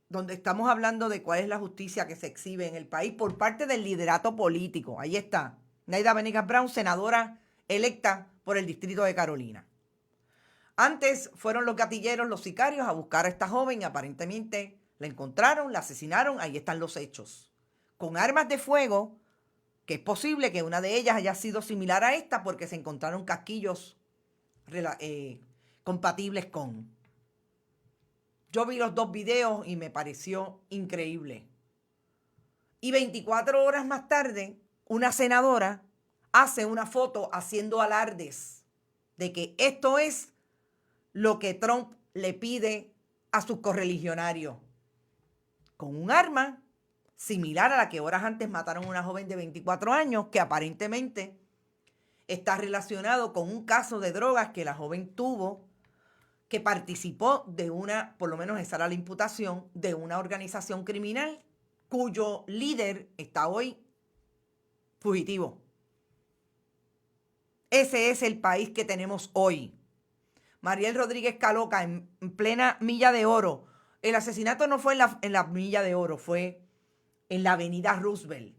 donde estamos hablando de cuál es la justicia que se exhibe en el país por parte del liderato político. Ahí está, Nayda Venegas Brown, senadora electa por el Distrito de Carolina. Antes fueron los gatilleros, los sicarios, a buscar a esta joven y aparentemente la encontraron, la asesinaron, ahí están los hechos. Con armas de fuego, que es posible que una de ellas haya sido similar a esta porque se encontraron casquillos compatibles con. Yo vi los dos videos y me pareció increíble. Y 24 horas más tarde, una senadora hace una foto haciendo alardes de que esto es lo que Trump le pide a sus correligionarios. Con un arma similar a la que horas antes mataron a una joven de 24 años que aparentemente está relacionado con un caso de drogas que la joven tuvo, que participó de una, por lo menos esa era la imputación, de una organización criminal cuyo líder está hoy fugitivo. Ese es el país que tenemos hoy. Mariel Rodríguez Caloca, en plena Milla de Oro. El asesinato no fue en la Milla de Oro, fue en la avenida Roosevelt.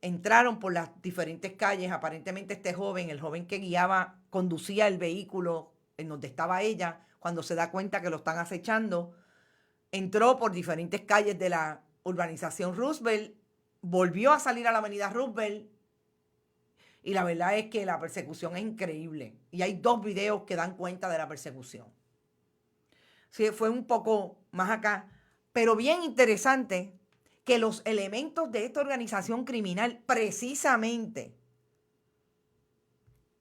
Entraron por las diferentes calles, aparentemente este joven, el joven que guiaba, conducía el vehículo en donde estaba ella, cuando se da cuenta que lo están acechando, entró por diferentes calles de la urbanización Roosevelt, volvió a salir a la avenida Roosevelt, y la verdad es que la persecución es increíble. Y hay 2 videos que dan cuenta de la persecución. Sí, fue un poco más acá, pero bien interesante que los elementos de esta organización criminal precisamente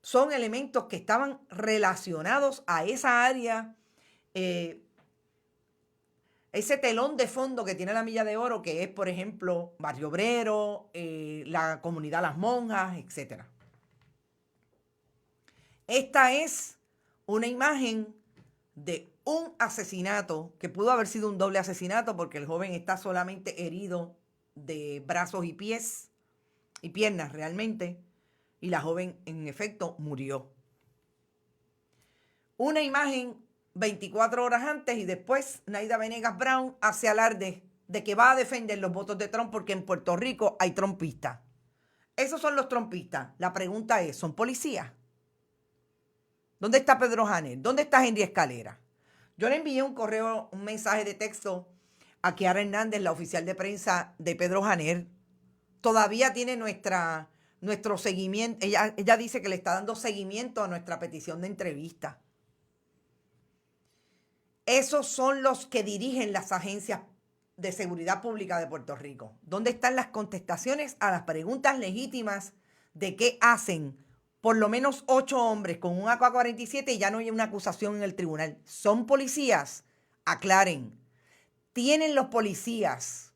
son elementos que estaban relacionados a esa área, ese telón de fondo que tiene la Milla de Oro, que es, por ejemplo, Barrio Obrero, la comunidad Las Monjas, etc. Esta es una imagen de un asesinato que pudo haber sido un doble asesinato porque el joven está solamente herido de brazos y pies y piernas realmente, y la joven en efecto murió. Una imagen 24 horas antes y después Nayda Venegas Brown hace alarde de que va a defender los votos de Trump porque en Puerto Rico hay trumpistas. Esos son los trumpistas. La pregunta es, ¿son policías? ¿Dónde está Pedro Janel? ¿Dónde está Henry Escalera? Yo le envié un correo, un mensaje de texto a Kiara Hernández, la oficial de prensa de Pedro Janel. Todavía tiene nuestro seguimiento. Ella dice que le está dando seguimiento a nuestra petición de entrevista. Esos son los que dirigen las agencias de seguridad pública de Puerto Rico. ¿Dónde están las contestaciones a las preguntas legítimas de qué hacen por lo menos 8 hombres con un AK-47 y ya no hay una acusación en el tribunal? ¿Son policías? Aclaren. ¿Tienen los policías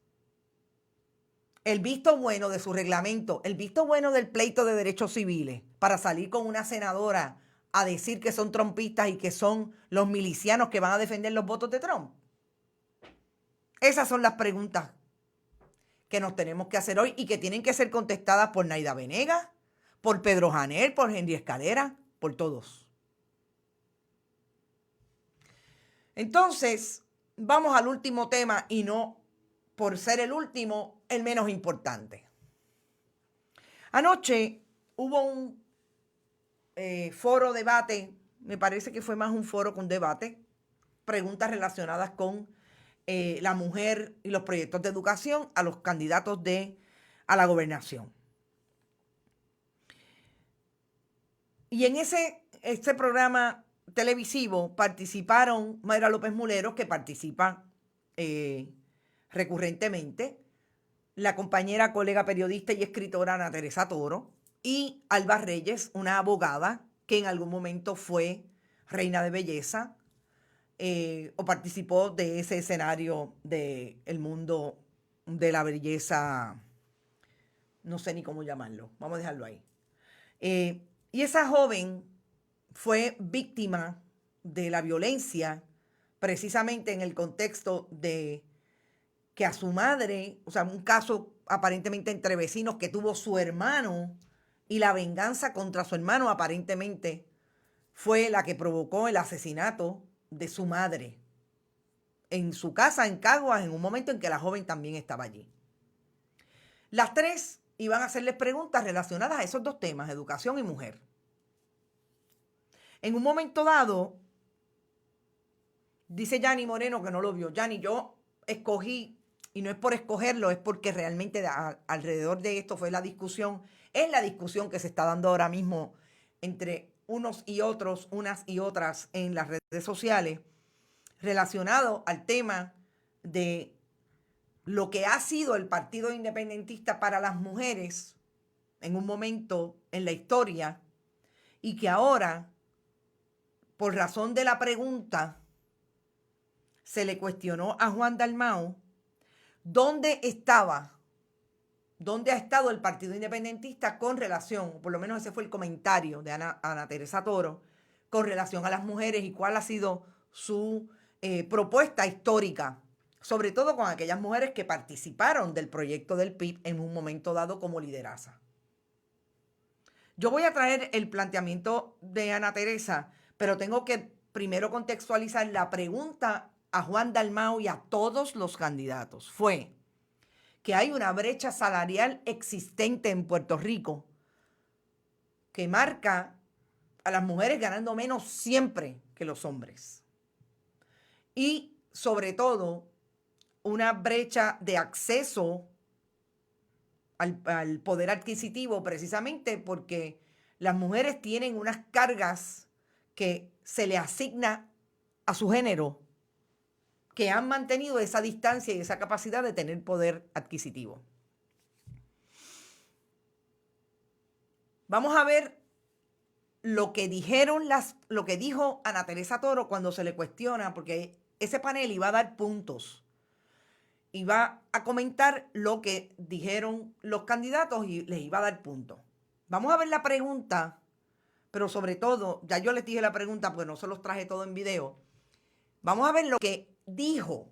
el visto bueno de su reglamento, el visto bueno del pleito de derechos civiles para salir con una senadora a decir que son trumpistas y que son los milicianos que van a defender los votos de Trump? Esas son las preguntas que nos tenemos que hacer hoy y que tienen que ser contestadas por Nayda Venegas, por Pedro Janel, por Henry Escalera, por todos. Entonces, vamos al último tema y no por ser el último, el menos importante. Anoche hubo un foro debate, me parece que fue más un foro con debate, preguntas relacionadas con la mujer y los proyectos de educación a los candidatos a la gobernación. Y en ese programa televisivo participaron Mayra López Mulero, que participa recurrentemente, la compañera, colega periodista y escritora Ana Teresa Toro, y Alba Reyes, una abogada que en algún momento fue reina de belleza o participó de ese escenario del mundo de la belleza, no sé ni cómo llamarlo, vamos a dejarlo ahí. Y esa joven fue víctima de la violencia precisamente en el contexto de que a su madre, o sea, un caso aparentemente entre vecinos que tuvo su hermano y la venganza contra su hermano aparentemente fue la que provocó el asesinato de su madre en su casa en Caguas en un momento en que la joven también estaba allí. Las tres iban a hacerles preguntas relacionadas a esos dos temas, educación y mujer. En un momento dado, dice Yanni Moreno que no lo vio. Yanni, yo escogí, y no es por escogerlo, es porque realmente alrededor de esto fue la discusión, es la discusión que se está dando ahora mismo entre unos y otros, unas y otras en las redes sociales, relacionado al tema de lo que ha sido el Partido Independentista para las mujeres en un momento en la historia y que ahora, por razón de la pregunta, se le cuestionó a Juan Dalmau dónde ha estado el Partido Independentista con relación, por lo menos ese fue el comentario de Ana Teresa Toro, con relación a las mujeres y cuál ha sido su propuesta histórica, sobre todo con aquellas mujeres que participaron del proyecto del PIB en un momento dado como lideraza. Yo voy a traer el planteamiento de Ana Teresa, pero tengo que primero contextualizar la pregunta a Juan Dalmau y a todos los candidatos. Fue que hay una brecha salarial existente en Puerto Rico que marca a las mujeres ganando menos siempre que los hombres. Y sobre todo, una brecha de acceso al poder adquisitivo precisamente porque las mujeres tienen unas cargas que se le asigna a su género que han mantenido esa distancia y esa capacidad de tener poder adquisitivo. Vamos a ver lo que dijo Ana Teresa Toro cuando se le cuestiona, porque ese panel iba a dar puntos. Iba a comentar lo que dijeron los candidatos y les iba a dar puntos. Vamos a ver la pregunta, pero sobre todo, ya yo les dije la pregunta porque no se los traje todo en video. Vamos a ver lo que dijo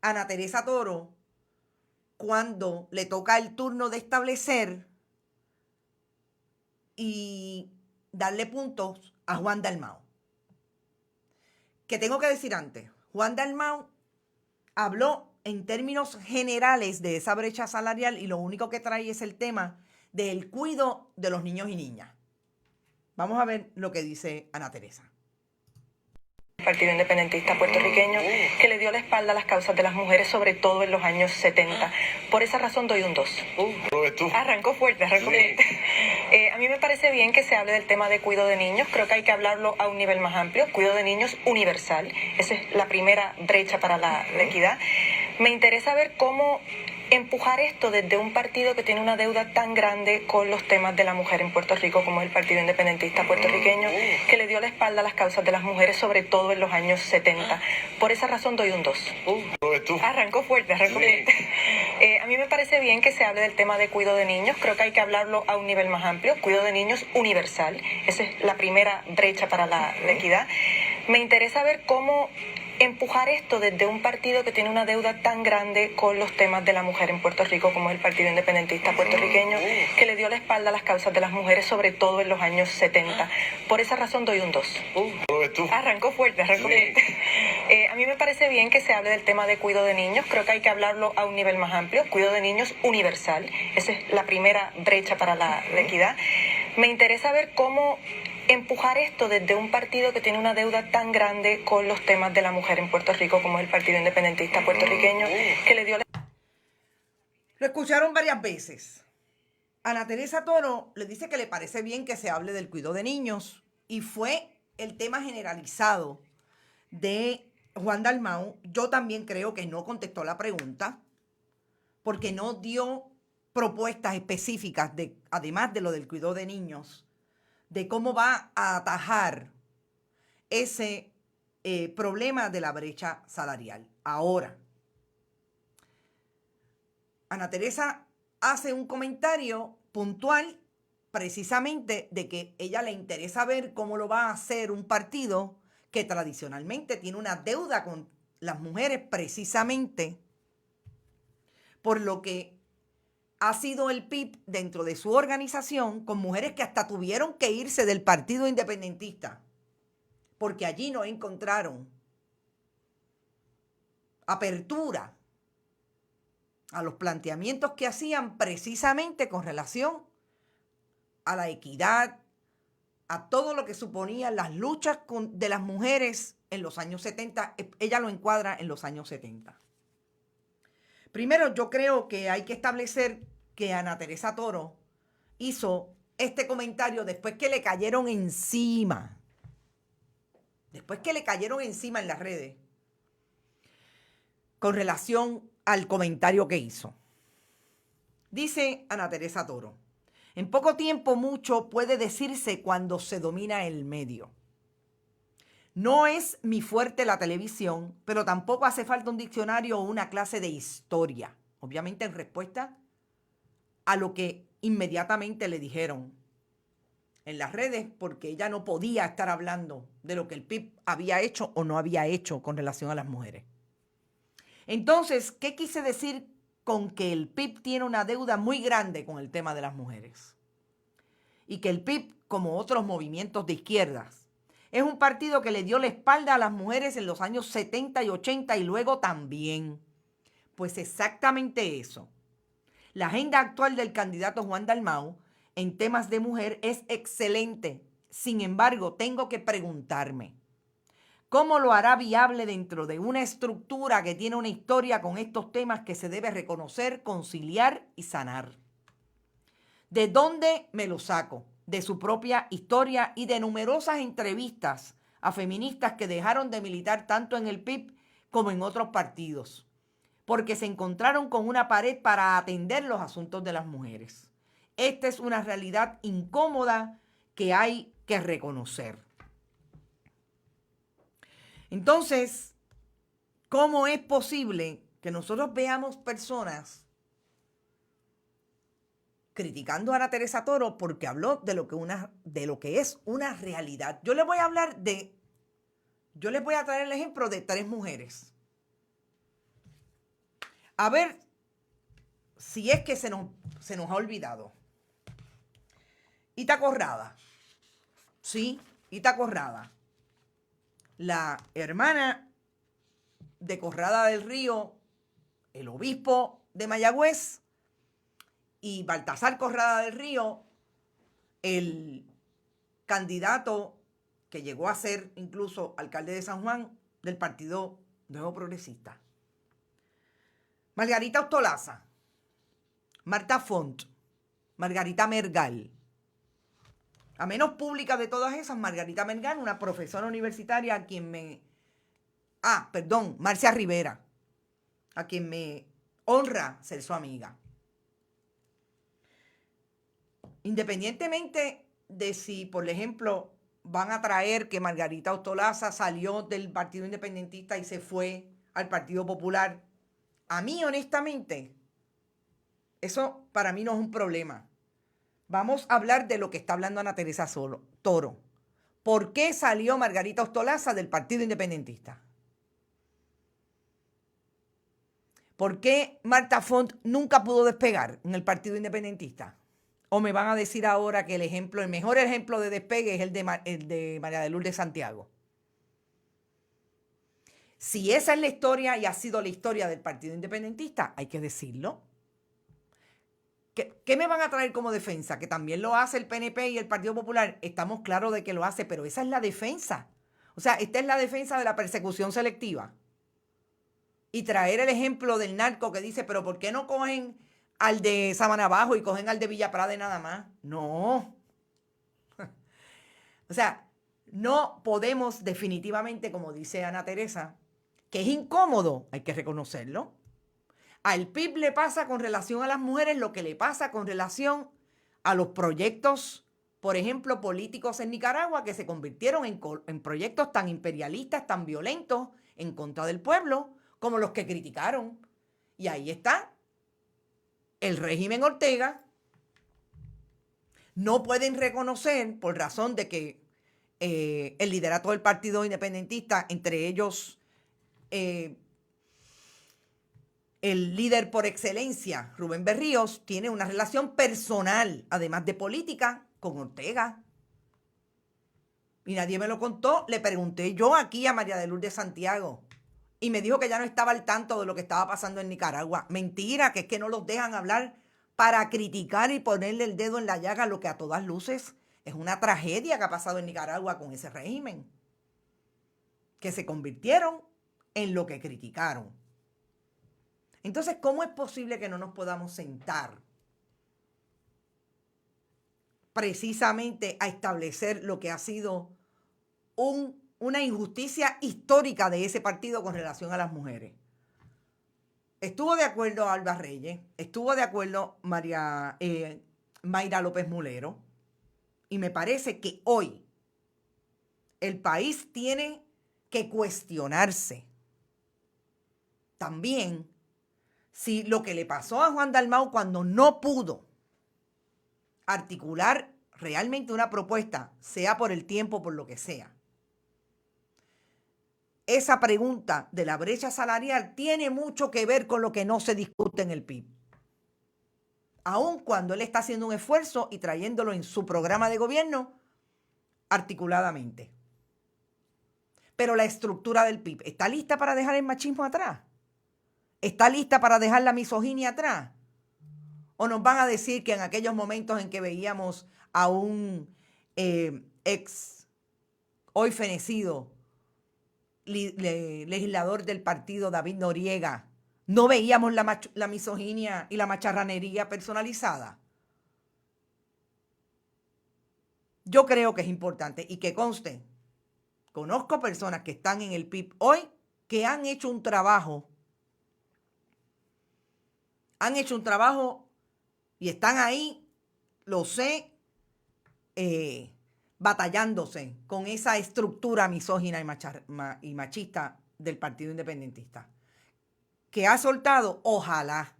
Ana Teresa Toro cuando le toca el turno de establecer y darle puntos a Juan Dalmau. ¿Qué tengo que decir antes? Juan Dalmau habló en términos generales de esa brecha salarial y lo único que trae es el tema del cuidado de los niños y niñas. Vamos a ver lo que dice Ana Teresa. Partido Independentista puertorriqueño que le dio la espalda a las causas de las mujeres, sobre todo en los años 70. Por esa razón doy un 2. ¿Lo ves tú? Arrancó fuerte. A mí me parece bien que se hable del tema de cuidado de niños. Creo que hay que hablarlo a un nivel más amplio. Cuidado de niños universal. Esa es la primera brecha para la equidad. Me interesa ver cómo empujar esto desde un partido que tiene una deuda tan grande con los temas de la mujer en Puerto Rico como es el Partido Independentista puertorriqueño, que le dio la espalda a las causas de las mujeres, sobre todo en los años 70. Por esa razón doy un 2. ¿Lo ves tú? Arrancó fuerte. A mí me parece bien que se hable del tema de cuidado de niños. Creo que hay que hablarlo a un nivel más amplio. Cuidado de niños universal. Esa es la primera brecha para la equidad. Me interesa ver cómo empujar esto desde un partido que tiene una deuda tan grande con los temas de la mujer en Puerto Rico como es el Partido Independentista puertorriqueño, que le dio la espalda a las causas de las mujeres, sobre todo en los años 70. Por esa razón doy un 2. ¿Lo ves tú? Arrancó fuerte. A mí me parece bien que se hable del tema de cuidado de niños. Creo que hay que hablarlo a un nivel más amplio. Cuidado de niños universal. Esa es la primera brecha para la equidad. Me interesa ver cómo empujar esto desde un partido que tiene una deuda tan grande con los temas de la mujer en Puerto Rico como es el Partido Independentista puertorriqueño, que le dio la... Lo escucharon varias veces. Ana Teresa Toro le dice que le parece bien que se hable del cuidado de niños y fue el tema generalizado de Juan Dalmau. Yo también creo que no contestó la pregunta porque no dio propuestas específicas, además de lo del cuidado de niños, de cómo va a atajar ese problema de la brecha salarial. Ahora, Ana Teresa hace un comentario puntual precisamente de que ella le interesa ver cómo lo va a hacer un partido que tradicionalmente tiene una deuda con las mujeres precisamente por lo que ha sido el PIB dentro de su organización con mujeres que hasta tuvieron que irse del Partido Independentista porque allí no encontraron apertura a los planteamientos que hacían precisamente con relación a la equidad, a todo lo que suponían las luchas de las mujeres en los años 70. Ella lo encuadra en los años 70. Primero, yo creo que hay que establecer que Ana Teresa Toro hizo este comentario después que le cayeron encima. Después que le cayeron encima en las redes con relación al comentario que hizo. Dice Ana Teresa Toro: en poco tiempo mucho puede decirse cuando se domina el medio. No es mi fuerte la televisión, pero tampoco hace falta un diccionario o una clase de historia. Obviamente en respuesta a lo que inmediatamente le dijeron en las redes, porque ella no podía estar hablando de lo que el PIB había hecho o no había hecho con relación a las mujeres. Entonces, ¿qué quise decir con que el PIB tiene una deuda muy grande con el tema de las mujeres? Y que el PIB, como otros movimientos de izquierdas, es un partido que le dio la espalda a las mujeres en los años 70 y 80 y luego también. Pues exactamente eso. La agenda actual del candidato Juan Dalmau en temas de mujer es excelente. Sin embargo, tengo que preguntarme, ¿cómo lo hará viable dentro de una estructura que tiene una historia con estos temas que se debe reconocer, conciliar y sanar? ¿De dónde me lo saco? De su propia historia y de numerosas entrevistas a feministas que dejaron de militar tanto en el PIB como en otros partidos, porque se encontraron con una pared para atender los asuntos de las mujeres. Esta es una realidad incómoda que hay que reconocer. Entonces, ¿cómo es posible que nosotros veamos personas criticando a Ana Teresa Toro porque habló de lo que es una realidad? Yo les voy a traer el ejemplo de 3 mujeres. A ver si es que se nos ha olvidado. Ita Corrada. Sí, Ita Corrada. La hermana de Corrada del Río, el obispo de Mayagüez, y Baltasar Corrada del Río, el candidato que llegó a ser incluso alcalde de San Juan del Partido Nuevo Progresista. Margarita Ostolaza, Marta Font, Margarita Mergal. La menos pública de todas esas, Margarita Mergal, una profesora universitaria a quien Marcia Rivera, a quien me honra ser su amiga. Independientemente de si, por ejemplo, van a traer que Margarita Ostolaza salió del Partido Independentista y se fue al Partido Popular, a mí, honestamente, eso para mí no es un problema. Vamos a hablar de lo que está hablando Ana Teresa Toro. ¿Por qué salió Margarita Ostolaza del Partido Independentista? ¿Por qué Marta Font nunca pudo despegar en el Partido Independentista? ¿O me van a decir ahora que el mejor ejemplo de despegue es el de María de Lourdes Santiago? Si esa es la historia y ha sido la historia del Partido Independentista, hay que decirlo. ¿Qué me van a traer como defensa? Que también lo hace el PNP y el Partido Popular. Estamos claros de que lo hace, pero esa es la defensa. O sea, esta es la defensa de la persecución selectiva. Y traer el ejemplo del narco que dice, pero ¿por qué no cogen al de Sabana Abajo y cogen al de Villa Prade nada más? No. O sea, no podemos definitivamente, como dice Ana Teresa, que es incómodo, hay que reconocerlo. Al PIB le pasa con relación a las mujeres lo que le pasa con relación a los proyectos, por ejemplo, políticos en Nicaragua que se convirtieron en proyectos tan imperialistas, tan violentos en contra del pueblo, como los que criticaron. Y ahí está el régimen Ortega. No pueden reconocer, por razón de que el liderato del Partido Independentista, entre ellos el líder por excelencia, Rubén Berríos, tiene una relación personal, además de política, con Ortega. Y nadie me lo contó. Le pregunté yo aquí a María de Lourdes Santiago y me dijo que ya no estaba al tanto de lo que estaba pasando en Nicaragua. Mentira, que es que no los dejan hablar para criticar y ponerle el dedo en la llaga, lo que a todas luces es una tragedia que ha pasado en Nicaragua con ese régimen, que se convirtieron en lo que criticaron. Entonces, ¿cómo es posible que no nos podamos sentar precisamente a establecer lo que ha sido una injusticia histórica de ese partido con relación a las mujeres? Estuvo de acuerdo Alba Reyes, estuvo de acuerdo Mayra López Mulero, y me parece que hoy el país tiene que cuestionarse también si lo que le pasó a Juan Dalmau cuando no pudo articular realmente una propuesta, sea por el tiempo, por lo que sea. Esa pregunta de la brecha salarial tiene mucho que ver con lo que no se discute en el PIB. Aun cuando él está haciendo un esfuerzo y trayéndolo en su programa de gobierno articuladamente. Pero la estructura del PIB, ¿está lista para dejar el machismo atrás? ¿Está lista para dejar la misoginia atrás? ¿O nos van a decir que en aquellos momentos en que veíamos a un hoy fenecido legislador del partido, David Noriega, no veíamos la misoginia y la macharranería personalizada? Yo creo que es importante y que conste, conozco personas que están en el PIB hoy que han hecho un trabajo y están ahí, lo sé, batallándose con esa estructura misógina y machista del Partido Independentista. Que ha soltado, ojalá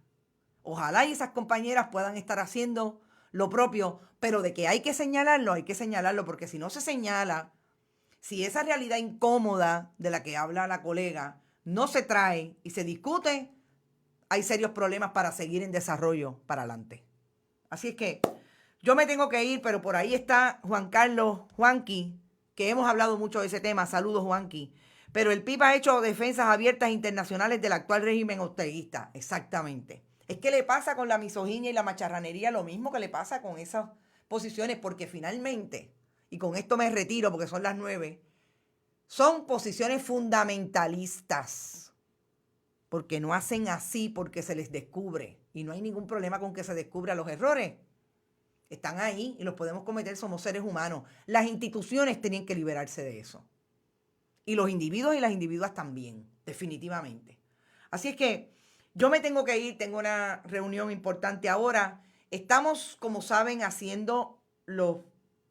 y esas compañeras puedan estar haciendo lo propio, pero de que hay que señalarlo, porque si no se señala, si esa realidad incómoda de la que habla la colega no se trae y se discute, hay serios problemas para seguir en desarrollo para adelante. Así es que yo me tengo que ir, pero por ahí está Juan Carlos Juanqui, que hemos hablado mucho de ese tema. Saludos, Juanqui. Pero el PIB ha hecho defensas abiertas internacionales del actual régimen orteguista. Exactamente. Es que le pasa con la misoginia y la macharranería lo mismo que le pasa con esas posiciones, porque finalmente, y con esto me retiro porque son las 9, son posiciones fundamentalistas. Porque no hacen así porque se les descubre. Y no hay ningún problema con que se descubran los errores. Están ahí y los podemos cometer, somos seres humanos. Las instituciones tienen que liberarse de eso. Y los individuos y las individuas también, definitivamente. Así es que yo me tengo que ir, tengo una reunión importante ahora. Estamos, como saben, haciendo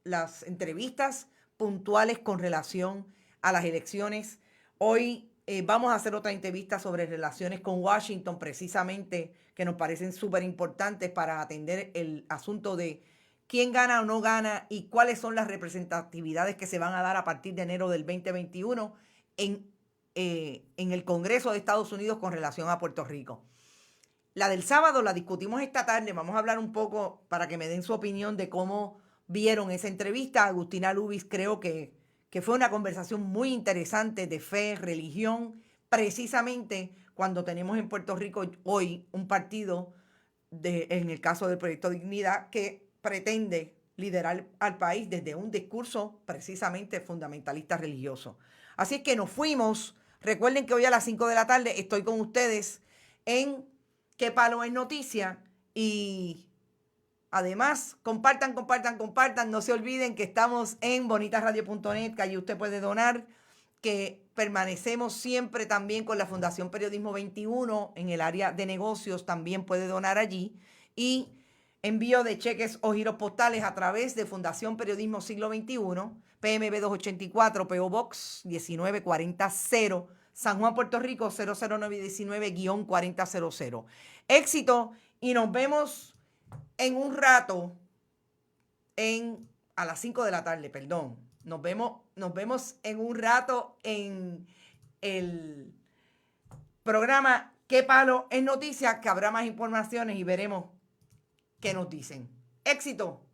las entrevistas puntuales con relación a las elecciones. Hoy vamos a hacer otra entrevista sobre relaciones con Washington, precisamente, que nos parecen súper importantes para atender el asunto de quién gana o no gana y cuáles son las representatividades que se van a dar a partir de enero del 2021 en el Congreso de Estados Unidos con relación a Puerto Rico. La del sábado la discutimos esta tarde. Vamos a hablar un poco para que me den su opinión de cómo vieron esa entrevista. Agustina Lubis, creo que fue una conversación muy interesante de fe, religión, precisamente cuando tenemos en Puerto Rico hoy un partido, en el caso del Proyecto Dignidad, que pretende liderar al país desde un discurso precisamente fundamentalista religioso. Así es que nos fuimos. Recuerden que hoy a las 5 de la tarde estoy con ustedes en Qué Palo es Noticia. Y además, compartan. No se olviden que estamos en bonitasradio.net, que allí usted puede donar, que permanecemos siempre también con la Fundación Periodismo 21 en el área de negocios, también puede donar allí. Y envío de cheques o giros postales a través de Fundación Periodismo Siglo XXI, PMB 284, PO Box 19400, San Juan, Puerto Rico 00919-4000. Éxito y nos vemos en un rato, a las 5 de la tarde, perdón. Nos vemos en un rato en el programa Qué Palo es noticia, que habrá más informaciones y veremos qué nos dicen. Éxito.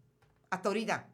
Hasta ahorita.